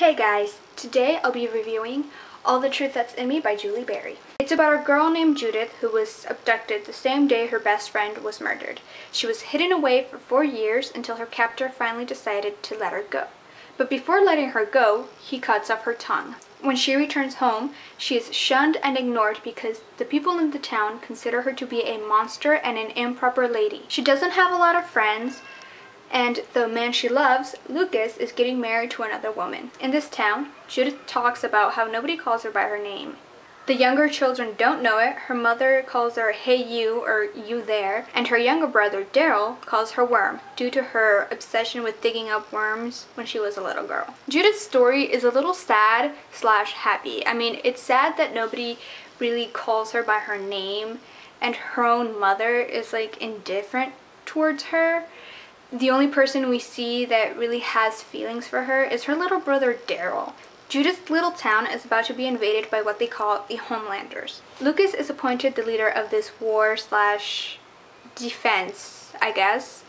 Hey guys, today I'll be reviewing All the Truth That's in Me by Julie Berry. It's about a girl named Judith who was abducted the same day her best friend was murdered. She was hidden away for 4 years until her captor finally decided to let her go. But before letting her go, he cuts off her tongue. When she returns home, she is shunned and ignored because the people in the town consider her to be a monster and an improper lady. She doesn't have a lot of friends, and the man she loves, Lucas, is getting married to another woman. In this town, Judith talks about how nobody calls her by her name. The younger children don't know it. Her mother calls her "Hey you" or "You there," and her younger brother, Daryl, calls her Worm due to her obsession with digging up worms when she was a little girl. Judith's story is a little sad / happy. I mean, it's sad that nobody really calls her by her name, and her own mother is like indifferent towards her. The only person we see that really has feelings for her is her little brother Daryl. Judith's little town is about to be invaded by what they call the Homelanders. Lucas is appointed the leader of this war / defense, I guess,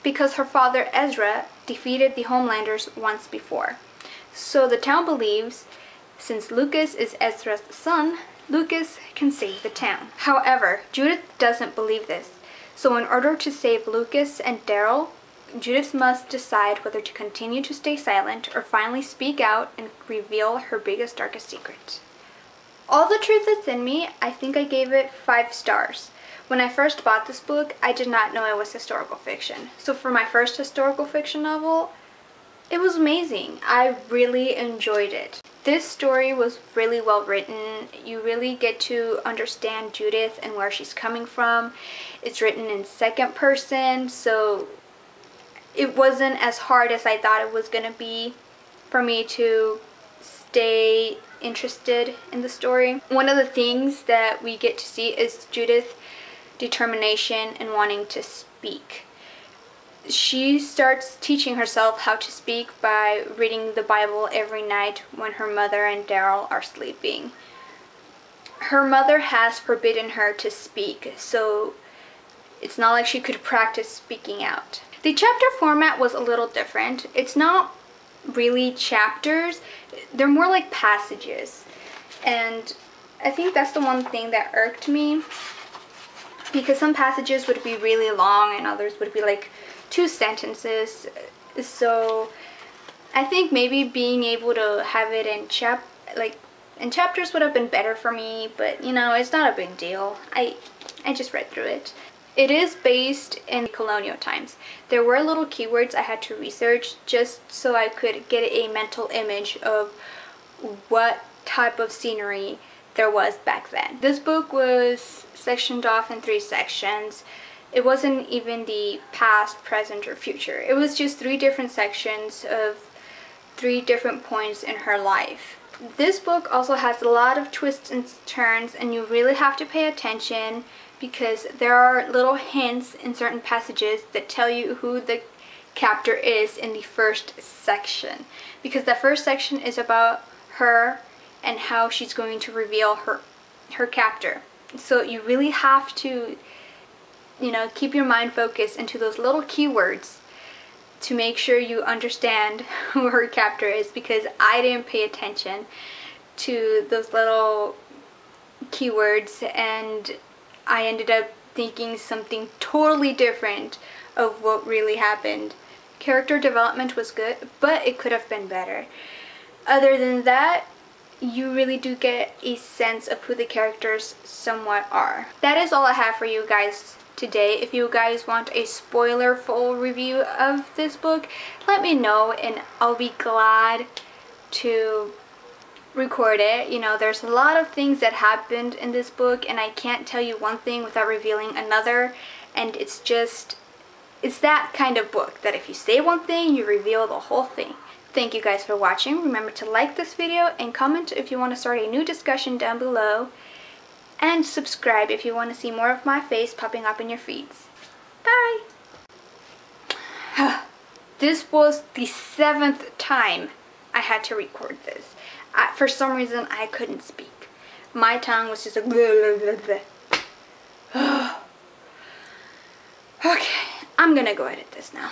because her father Ezra defeated the Homelanders once before. So the town believes, since Lucas is Ezra's son, Lucas can save the town. However, Judith doesn't believe this. So in order to save Lucas and Daryl, Judith must decide whether to continue to stay silent or finally speak out and reveal her biggest, darkest secret. All the Truth That's in Me, I think I gave it 5 stars. When I first bought this book, I did not know it was historical fiction. So for my first historical fiction novel, it was amazing. I really enjoyed it. This story was really well written. You really get to understand Judith and where she's coming from. It's written in second person, so it wasn't as hard as I thought it was going to be for me to stay interested in the story. One of the things that we get to see is Judith's determination in wanting to speak. She starts teaching herself how to speak by reading the Bible every night when her mother and Daryl are sleeping. Her mother has forbidden her to speak, so it's not like she could practice speaking out. The chapter format was a little different. It's not really chapters, they're more like passages. And I think that's the one thing that irked me, because some passages would be really long and others would be like 2 sentences. So I think maybe being able to have it in chapters would have been better for me, but you know, it's not a big deal. I just read through it. It is based in colonial times. There were little keywords I had to research just so I could get a mental image of what type of scenery there was back then. This book was sectioned off in 3 sections. It wasn't even the past, present, or future. It was just 3 different sections of 3 different points in her life. This book also has a lot of twists and turns, and you really have to pay attention because there are little hints in certain passages that tell you who the captor is in the first section. Because the first section is about her and how she's going to reveal her captor. So you really have to, you know, keep your mind focused into those little keywords to make sure you understand who her captor is, because I didn't pay attention to those little keywords and I ended up thinking something totally different of what really happened. Character development was good, but it could have been better. Other than that, you really do get a sense of who the characters somewhat are. That is all I have for you guys today. If you guys want a spoiler-full review of this book, let me know and I'll be glad to record it. You know, there's a lot of things that happened in this book and I can't tell you one thing without revealing another, and it's that kind of book that if you say one thing, you reveal the whole thing. Thank you guys for watching. Remember to like this video and comment if you want to start a new discussion down below, and subscribe if you want to see more of my face popping up in your feeds. Bye! This was the 7th time I had to record this. For some reason, I couldn't speak. My tongue was just like blah, blah, blah, blah. Okay, I'm gonna go edit this now.